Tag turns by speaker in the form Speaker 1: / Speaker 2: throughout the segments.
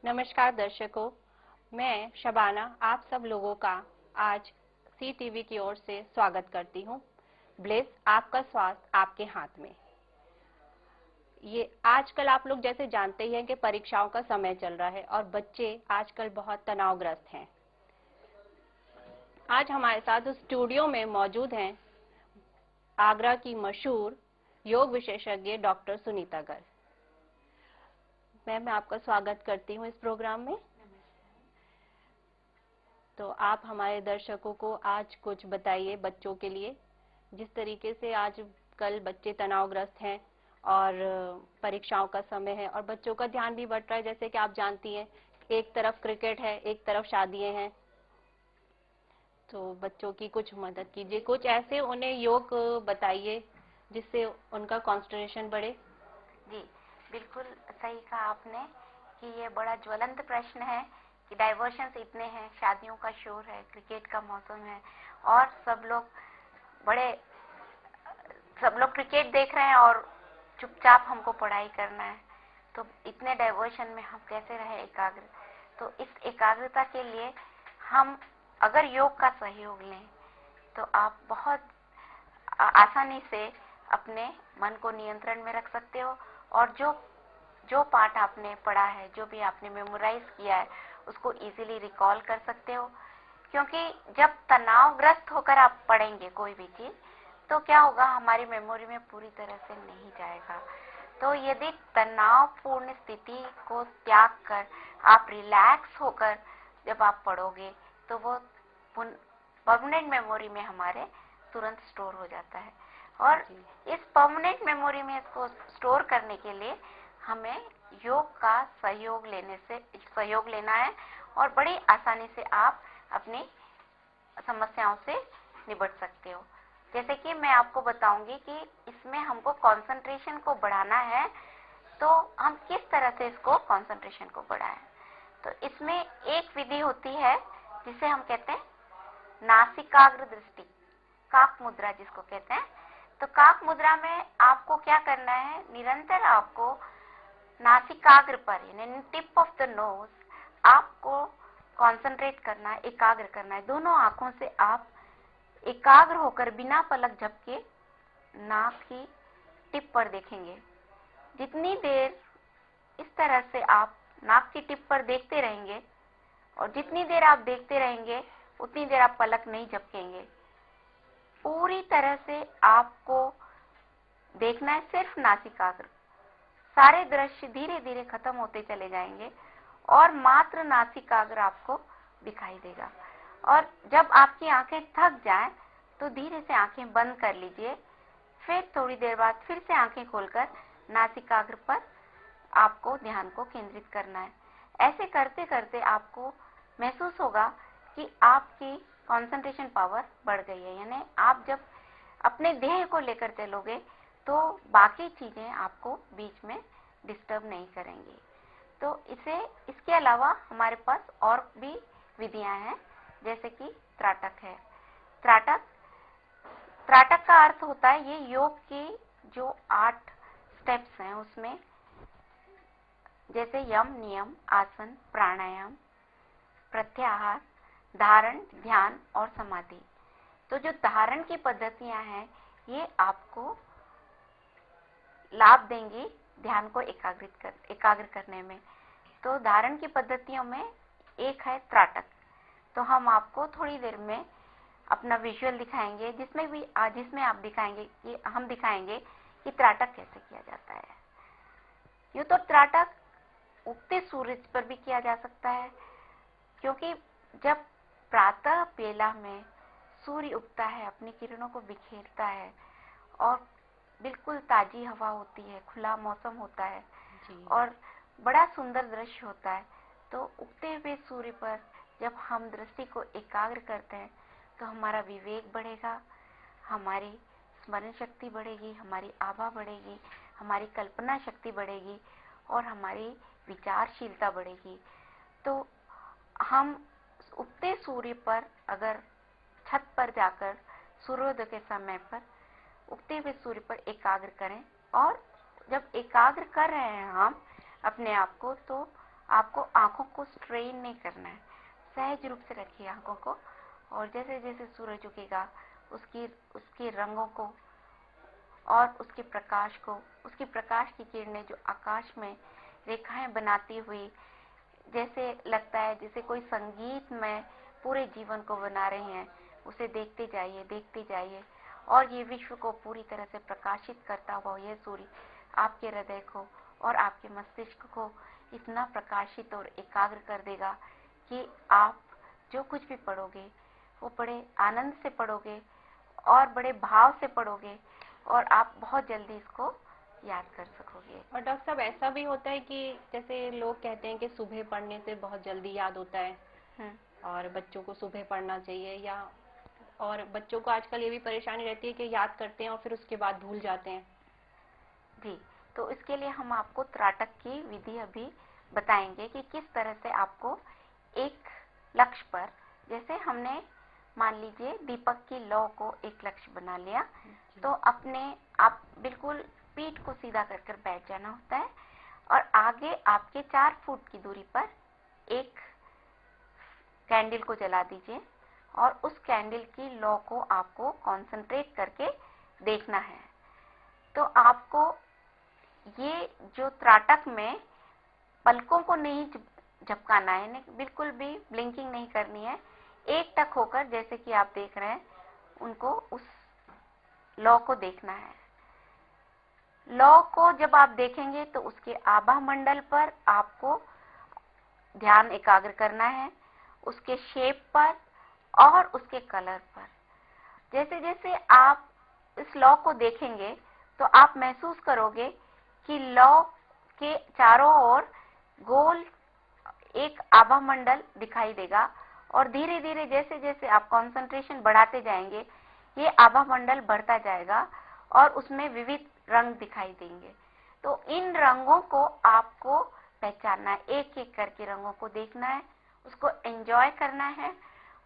Speaker 1: नमस्कार दर्शकों, मैं शबाना आप सब लोगों का आज सी टीवी की ओर से स्वागत करती हूँ। ब्लेस, आपका स्वास्थ्य आपके हाथ में। ये आजकल आप लोग जैसे जानते ही हैं कि परीक्षाओं का समय चल रहा है और बच्चे आजकल बहुत तनावग्रस्त हैं। आज हमारे साथ स्टूडियो में मौजूद हैं आगरा की मशहूर योग विशेषज्ञ डॉक्टर सुनीता गर्ग। मैं आपका स्वागत करती हूँ इस प्रोग्राम में। तो आप हमारे दर्शकों को आज कुछ बताइए बच्चों के लिए, जिस तरीके से आज कल बच्चे तनावग्रस्त हैं और परीक्षाओं का समय है और बच्चों का ध्यान भी बट रहा है। जैसे कि आप जानती हैं, एक तरफ क्रिकेट है, एक तरफ शादियां हैं। तो बच्चों की कुछ मदद कीजिए, कुछ ऐसे उन्हें योग बताइए जिससे उनका कंसंट्रेशन बढ़े।
Speaker 2: जी, बिल्कुल सही कहा आपने कि ये बड़ा ज्वलंत प्रश्न है कि डाइवर्शंस इतने हैं, शादियों का शोर है, क्रिकेट का मौसम है और सब लोग क्रिकेट देख रहे हैं और चुपचाप हमको पढ़ाई करना है। तो इतने डाइवर्शन में हम कैसे रहे एकाग्र? तो इस एकाग्रता के लिए हम अगर योग का सहयोग लें तो आप बहुत आसानी से अपने मन को नियंत्रण में रख सकते हो और जो पाठ आपने पढ़ा है, जो भी आपने मेमोराइज किया है, उसको इजीली रिकॉल कर सकते हो। क्योंकि जब तनावग्रस्त होकर आप पढ़ेंगे कोई भी चीज, तो क्या होगा, हमारी मेमोरी में पूरी तरह से नहीं जाएगा। तो यदि तनावपूर्ण स्थिति को त्याग कर आप रिलैक्स होकर जब आप पढ़ोगे तो वो परमानेंट मेमोरी में हमारे तुरंत स्टोर हो जाता है। और इस परमानेंट मेमोरी में इसको स्टोर करने के लिए हमें योग का सहयोग लेना है और बड़ी आसानी से आप अपनी समस्याओं से निपट सकते हो। जैसे कि मैं आपको बताऊंगी कि इसमें हमको कंसंट्रेशन को बढ़ाना है, तो हम किस तरह से इसको कंसंट्रेशन को बढ़ाएं। तो इसमें एक विधि होती है जिसे हम कहते हैं नासिकाग्र दृष्टि, काक मुद्रा जिसको कहते हैं। तो काक मुद्रा में आपको क्या करना है, निरंतर आपको नासिकाग्र पर यानी टिप ऑफ द नोज आपको कंसंट्रेट करना है, एकाग्र करना है। दोनों आंखों से आप एकाग्र होकर बिना पलक झपके नाक की टिप पर देखेंगे। जितनी देर इस तरह से आप नाक की टिप पर देखते रहेंगे और जितनी देर आप देखते रहेंगे उतनी देर आप पलक नहीं झपकेंगे। पूरी तरह से आपको देखना है सिर्फ नासिकाग्र। सारे दृश्य धीरे धीरे खत्म होते चले जाएंगे और मात्र नासिकाग्र आपको दिखाई देगा। और जब आपकी आंखें थक जाएं तो धीरे से आंखें बंद कर लीजिए। फिर थोड़ी देर बाद फिर से आंखें खोलकर नासिकाग्र पर आपको ध्यान को केंद्रित करना है। ऐसे करते करते आपको महसूस होगा कि आपकी कंसंट्रेशन पावर बढ़ गई है। यानी आप जब अपने देह को लेकर चलोगे तो बाकी चीजें आपको बीच में डिस्टर्ब नहीं करेंगी। तो इसके अलावा हमारे पास और भी विधियां हैं, जैसे कि त्राटक है। त्राटक का अर्थ होता है, ये योग की जो 8 स्टेप्स हैं उसमें, जैसे यम, नियम, आसन, प्राणायाम, प्रत्याहार, धारण, ध्यान और समाधि। तो जो धारण की पद्धतियां हैं ये आपको लाभ देंगी ध्यान को एकाग्र करने में। तो धारण की पद्धतियों में एक है त्राटक। तो हम आपको थोड़ी देर में अपना विजुअल दिखाएंगे जिसमें आप दिखाएंगे कि त्राटक कैसे किया जाता है। यूं तो त्राटक उगते सूरज पर भी किया जा सकता है, क्योंकि जब प्रातः बेला में सूर्य उगता है, अपनी किरणों को बिखेरता है और बिल्कुल ताजी हवा होती है, खुला मौसम होता है और बड़ा सुंदर दृश्य होता है। तो उगते हुए सूर्य पर जब हम दृष्टि को एकाग्र करते हैं तो हमारा विवेक बढ़ेगा, हमारी स्मरण शक्ति बढ़ेगी, हमारी आभा बढ़ेगी, हमारी कल्पना शक्ति बढ़ेगी और हमारी विचारशीलता बढ़ेगी। तो हम उगते सूर्य पर अगर छत पर जाकर सूर्योदय के समय पर उगते हुए सूर्य पर एकाग्र करें और जब एकाग्र कर रहे हैं हम अपने आप को, तो आपको आंखों को स्ट्रेन नहीं करना है, सहज रूप से रखिए आंखों को। और जैसे जैसे सूरज उगेगा उसके रंगों को और उसके प्रकाश को, उसकी प्रकाश की किरणें जो आकाश में रेखाएं बनाती हुई, जैसे लगता है जैसे कोई संगीत में पूरे जीवन को बना रहे हैं, उसे देखते जाइए, देखते जाइए। और ये विश्व को पूरी तरह से प्रकाशित करता हुआ यह सूर्य आपके हृदय को और आपके मस्तिष्क को इतना प्रकाशित और एकाग्र कर देगा कि आप जो कुछ भी पढ़ोगे वो बड़े आनंद से पढ़ोगे और बड़े भाव से पढ़ोगे और आप बहुत जल्दी इसको याद कर सकोगे।
Speaker 1: और डॉक्टर साहब ऐसा भी होता है कि जैसे लोग कहते हैं कि सुबह पढ़ने से बहुत जल्दी याद होता है और बच्चों को सुबह पढ़ना चाहिए, या और बच्चों को आजकल ये भी परेशानी रहती है कि याद करते हैं और फिर उसके बाद भूल जाते हैं।
Speaker 2: जी, तो इसके लिए हम आपको त्राटक की विधि अभी बताएंगे कि किस तरह से आपको एक लक्ष्य पर, जैसे हमने मान लीजिए दीपक की लौ को एक लक्ष्य बना लिया, तो आप बिल्कुल पीठ को सीधा कर बैठ जाना होता है और आगे आपके 4 फुट की दूरी पर एक कैंडल को जला दीजिए और उस कैंडल की लौ को आपको कंसंट्रेट करके देखना है। तो आपको ये जो त्राटक में पलकों को नहीं झपकाना है, बिल्कुल भी ब्लिंकिंग नहीं करनी है, एक टक होकर जैसे कि आप देख रहे हैं उनको उस लौ को देखना है। लौ को जब आप देखेंगे तो उसके आभा मंडल पर आपको ध्यान एकाग्र करना है, उसके शेप पर और उसके कलर पर। जैसे जैसे आप इस लौ को देखेंगे तो आप महसूस करोगे कि लौ के चारों ओर गोल एक आभा मंडल दिखाई देगा और धीरे धीरे जैसे जैसे आप कंसंट्रेशन बढ़ाते जाएंगे ये आभा मंडल बढ़ता जाएगा और उसमें विविध रंग दिखाई देंगे। तो इन रंगों को आपको पहचानना है, एक एक करके रंगों को देखना है, उसको एंजॉय करना है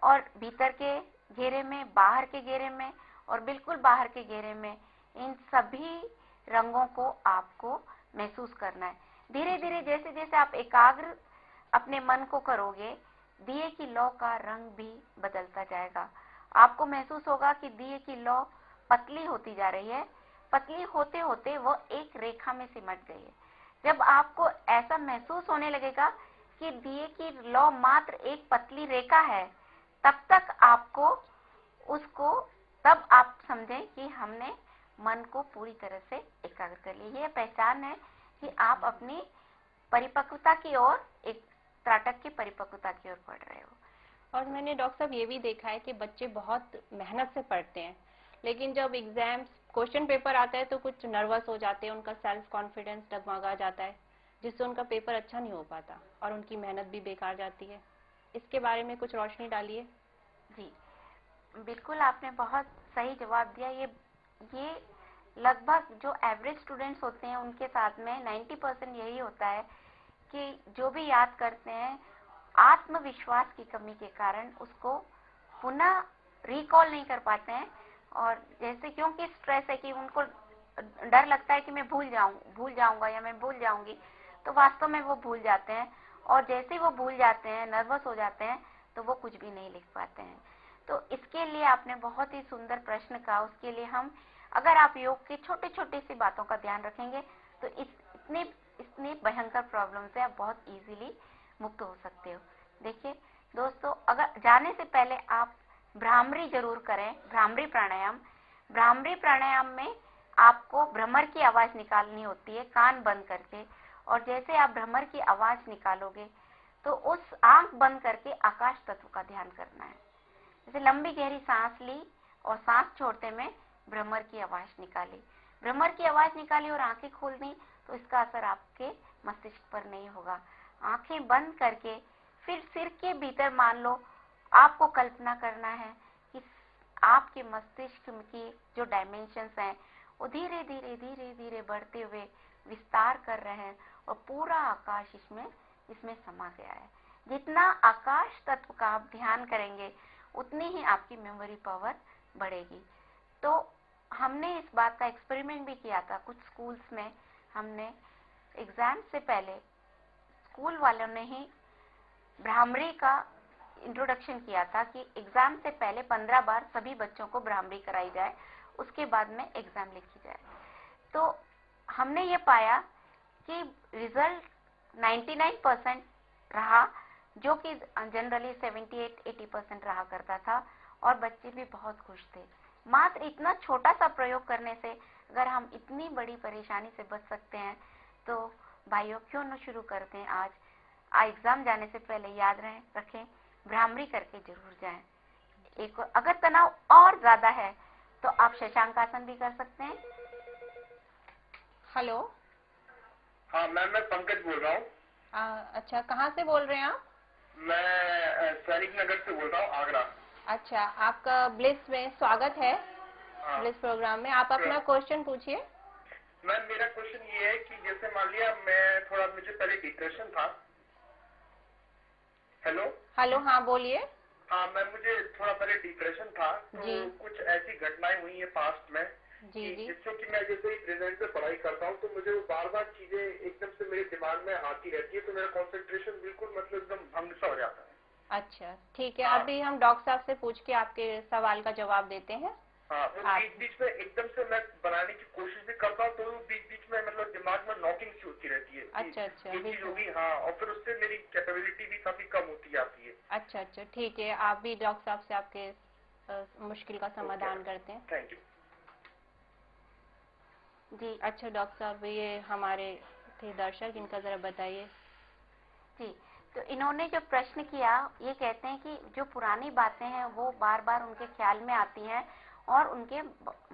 Speaker 2: और भीतर के घेरे में, बाहर के घेरे में और बिल्कुल बाहर के घेरे में इन सभी रंगों को आपको महसूस करना है। धीरे धीरे जैसे जैसे आप एकाग्र अपने मन को करोगे, दिए की लौ का रंग भी बदलता जाएगा। आपको महसूस होगा कि दिए की लौ पतली होती जा रही है, पतली होते होते वो एक रेखा में सिमट गई है। जब आपको ऐसा महसूस होने लगेगा कि दिए की लौ मात्र एक पतली रेखा है, तब तक आपको उसको, तब आप समझें कि हमने मन को पूरी तरह से एकाग्र कर लिया। ये पहचान है कि आप अपनी परिपक्वता की ओर, एक त्राटक की परिपक्वता की ओर बढ़ रहे हो।
Speaker 1: और मैंने डॉक्टर साहब ये भी देखा है कि बच्चे बहुत मेहनत से पढ़ते हैं, लेकिन जब एग्जाम्स क्वेश्चन पेपर आता है तो कुछ नर्वस हो जाते हैं, उनका सेल्फ कॉन्फिडेंस डगमगा जाता है, जिससे उनका पेपर अच्छा नहीं हो पाता और उनकी मेहनत भी बेकार जाती है। इसके बारे में कुछ रोशनी डालिए।
Speaker 2: जी बिल्कुल, आपने बहुत सही जवाब दिया। ये लगभग जो एवरेज स्टूडेंट्स होते हैं उनके साथ में 90% यही होता है कि जो भी याद करते हैं आत्मविश्वास की कमी के कारण उसको पुनः रिकॉल नहीं कर पाते हैं, और जैसे क्योंकि स्ट्रेस है कि उनको डर लगता है कि मैं भूल जाऊंगा या मैं भूल जाऊंगी, तो वास्तव में वो भूल जाते हैं और जैसे ही वो भूल जाते हैं, नर्वस हो जाते हैं, तो वो कुछ भी नहीं लिख पाते हैं। तो इसके लिए आपने बहुत ही सुंदर प्रश्न कहा। उसके लिए हम, अगर आप योग की छोटे छोटे सी बातों का ध्यान रखेंगे तो इतनी भयंकर प्रॉब्लम से आप बहुत इजीली मुक्त हो सकते हो। देखिए दोस्तों, अगर जाने से पहले आप भ्रामरी जरूर करें, भ्रामरी प्राणायाम। भ्रामरी प्राणायाम में आपको भ्रमर की आवाज निकालनी होती है कान बंद करके, और जैसे आप भ्रमर की आवाज निकालोगे तो उस आंख बंद करके आकाश तत्व का ध्यान करना है। जैसे लंबी गहरी सांस ली और सांस छोड़ते में भ्रमर की आवाज निकाली, भ्रमर की आवाज निकाली और आंखें खोल दी, तो इसका असर आपके मस्तिष्क पर नहीं होगा। आंखें बंद करके फिर सिर के भीतर मान लो आपको कल्पना करना है कि आपके मस्तिष्क की जो डायमेंशंस हैं वो धीरे धीरे धीरे धीरे बढ़ते हुए विस्तार कर रहे हैं और पूरा आकाश इसमें समा गया है। जितना आकाश तत्व का आप ध्यान करेंगे उतनी ही आपकी मेमोरी पावर बढ़ेगी। तो हमने इस बात का एक्सपेरिमेंट भी किया था कुछ स्कूल्स में। हमने एग्जाम से पहले स्कूल वालों ने ही भ्रामरी का इंट्रोडक्शन किया था कि एग्जाम से पहले 15 बार सभी बच्चों को भ्रामरी कराई जाए, उसके बाद में एग्जाम लिखी जाए। तो हमने ये पाया कि रिजल्ट 99% रहा, जो कि जनरली 78-80% रहा करता था, और बच्चे भी बहुत खुश थे। मात्र इतना छोटा सा प्रयोग करने से अगर हम इतनी बड़ी परेशानी से बच सकते हैं, तो भाइयों क्यों न शुरू करते हैं आज। एग्जाम जाने से पहले याद रखें, भ्रामरी करके जरूर जाएं। एक अगर तनाव और ज्यादा है तो आप शशांकासन भी कर सकते हैं।
Speaker 1: हेलो।
Speaker 3: हाँ मैम, मैं पंकज बोल रहा हूँ।
Speaker 1: अच्छा, कहाँ से बोल रहे हैं आप?
Speaker 3: मैं सैनिक नगर से बोल रहा हूँ, आगरा।
Speaker 1: अच्छा, आपका ब्लिस में स्वागत है।
Speaker 3: हाँ।
Speaker 1: ब्लिस प्रोग्राम में आप अपना क्वेश्चन पूछिए।
Speaker 3: मैम मेरा क्वेश्चन ये है कि जैसे मान लिया मुझे पहले डिप्रेशन था। हेलो।
Speaker 1: हेलो, हाँ बोलिए।
Speaker 3: हाँ मैम, मुझे थोड़ा पहले डिप्रेशन था, तो कुछ ऐसी घटनाएं हुई है पास्ट में
Speaker 1: जी।
Speaker 3: जिससे कि मैं जैसे ही प्रेजेंट में पढ़ाई करता हूँ तो मुझे वो बार बार चीजें एकदम से मेरे दिमाग में आती रहती है, तो मेरा कंसंट्रेशन बिल्कुल मतलब एकदम भंग सा हो जाता है।
Speaker 1: अच्छा ठीक है, अभी हम डॉक्टर साहब से पूछ के आपके सवाल का जवाब देते हैं।
Speaker 3: हाँ, बीच बीच में एकदम से मैं बनाने की कोशिश भी करता हूँ, तो बीच बीच में मतलब दिमाग में नॉकिंग सी होती रहती है।
Speaker 1: अच्छा,
Speaker 3: ये चीज होगी। हाँ, और फिर उससे मेरी कैपेबिलिटी भी काफी कम होती जाती है।
Speaker 1: अच्छा ठीक है, आप भी डॉक्टर साहब से आपके मुश्किल का समाधान करते हैं।
Speaker 3: थैंक यू
Speaker 2: जी।
Speaker 1: अच्छा डॉक्टर साहब, ये हमारे थे दर्शक, इनका जरा बताइए।
Speaker 2: जी, तो इन्होंने जो प्रश्न किया, ये कहते हैं कि जो पुरानी बातें हैं वो बार बार उनके ख्याल में आती हैं और उनके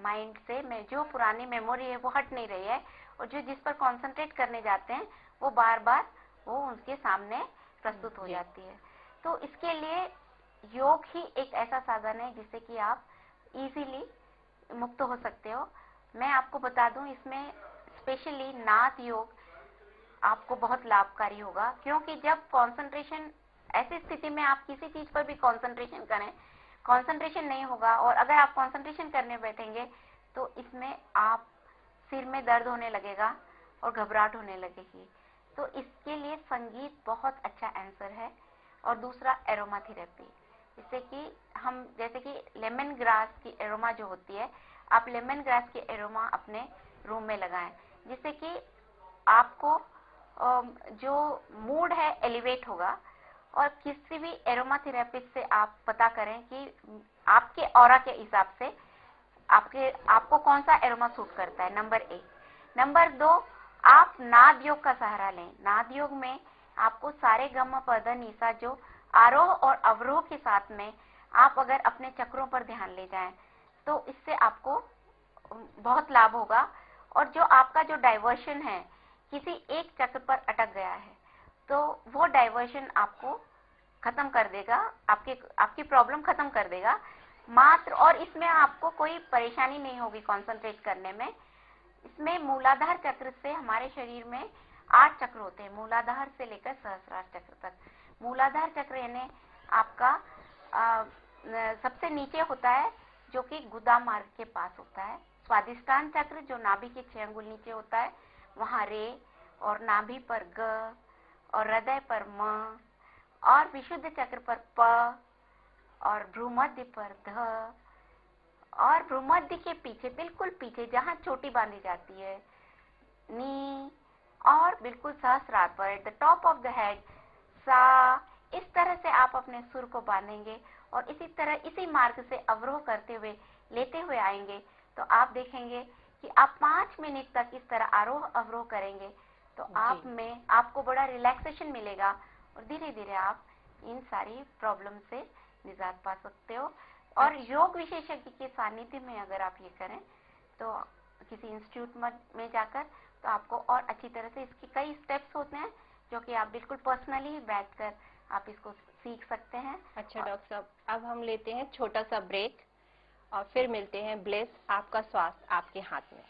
Speaker 2: माइंड से में जो पुरानी मेमोरी है वो हट नहीं रही है, और जो जिस पर कंसंट्रेट करने जाते हैं वो बार बार वो उनके सामने प्रस्तुत हो जाती है। तो इसके लिए योग ही एक ऐसा साधन है जिससे कि आप इजीली मुक्त हो सकते हो। मैं आपको बता दूं, इसमें स्पेशली नाद योग आपको बहुत लाभकारी होगा, क्योंकि जब कंसंट्रेशन, ऐसी स्थिति में आप किसी चीज पर भी कंसंट्रेशन करें, कंसंट्रेशन नहीं होगा, और अगर आप कंसंट्रेशन करने बैठेंगे तो इसमें आप सिर में दर्द होने लगेगा और घबराहट होने लगेगी। तो इसके लिए संगीत बहुत अच्छा आंसर है। और दूसरा एरोमा थेरेपी, जिससे कि हम जैसे कि लेमन ग्रास की एरोमा जो होती है, आप लेमन ग्रास की एरोमा अपने रूम में लगाएं, जिससे कि आपको जो मूड है एलिवेट होगा। और किसी भी एरोमा थेरेपिस्ट से आप पता करें कि आपके ऑरा के हिसाब से आपको कौन सा एरोमा सूट करता है, नंबर 1। नंबर 2, आप नाद योग का सहारा लें। नाद योग में आपको सारे गम पद निसा, जो आरोह और अवरोह के साथ में आप अगर अपने चक्रों पर ध्यान ले जाएं तो इससे आपको बहुत लाभ होगा। और जो आपका जो डाइवर्शन है, किसी एक चक्र पर अटक गया है, तो वो डाइवर्शन आपको खत्म कर देगा, आपकी प्रॉब्लम खत्म कर देगा मात्र। और इसमें आपको कोई परेशानी नहीं होगी कंसंट्रेट करने में। इसमें मूलाधार चक्र से हमारे शरीर में 8 चक्र होते हैं, मूलाधार से लेकर सहस्रार चक्र तक। मूलाधार चक्र यानी आपका सबसे नीचे होता है, जो कि गुदा मार्ग के पास होता है। स्वादिष्टान चक्र जो नाभि के 6 अंगुल नीचे होता है, वहां रे, और नाभि पर ग, और हृदय पर म, और विशुद्ध चक्र पर प, और भ्रूमध्य पर ध, और भ्रूमध्य के पीछे, बिल्कुल पीछे जहां चोटी बांधी जाती है, नी, और बिल्कुल सहस्रार पर at the top of the head सा। इस तरह से आप अपने सुर को बांधेंगे और इसी तरह इसी मार्ग से अवरोह करते हुए लेते हुए आएंगे, तो आप देखेंगे कि आप 5 मिनट तक इस तरह आरोह अवरोह करेंगे तो आपको बड़ा रिलैक्सेशन मिलेगा, और धीरे धीरे आप इन सारी प्रॉब्लम से निजात पा सकते हो। और योग विशेषज्ञ के सानिध्य में अगर आप ये करें तो किसी इंस्टीट्यूट में जाकर, तो आपको और अच्छी तरह से, इसके कई स्टेप्स होते हैं जो कि आप बिल्कुल पर्सनली बैठकर आप इसको सीख सकते हैं।
Speaker 1: अच्छा डॉक्टर साहब, अब हम लेते हैं छोटा सा ब्रेक और फिर मिलते हैं ब्लेस, आपका स्वास्थ्य आपके हाथ में।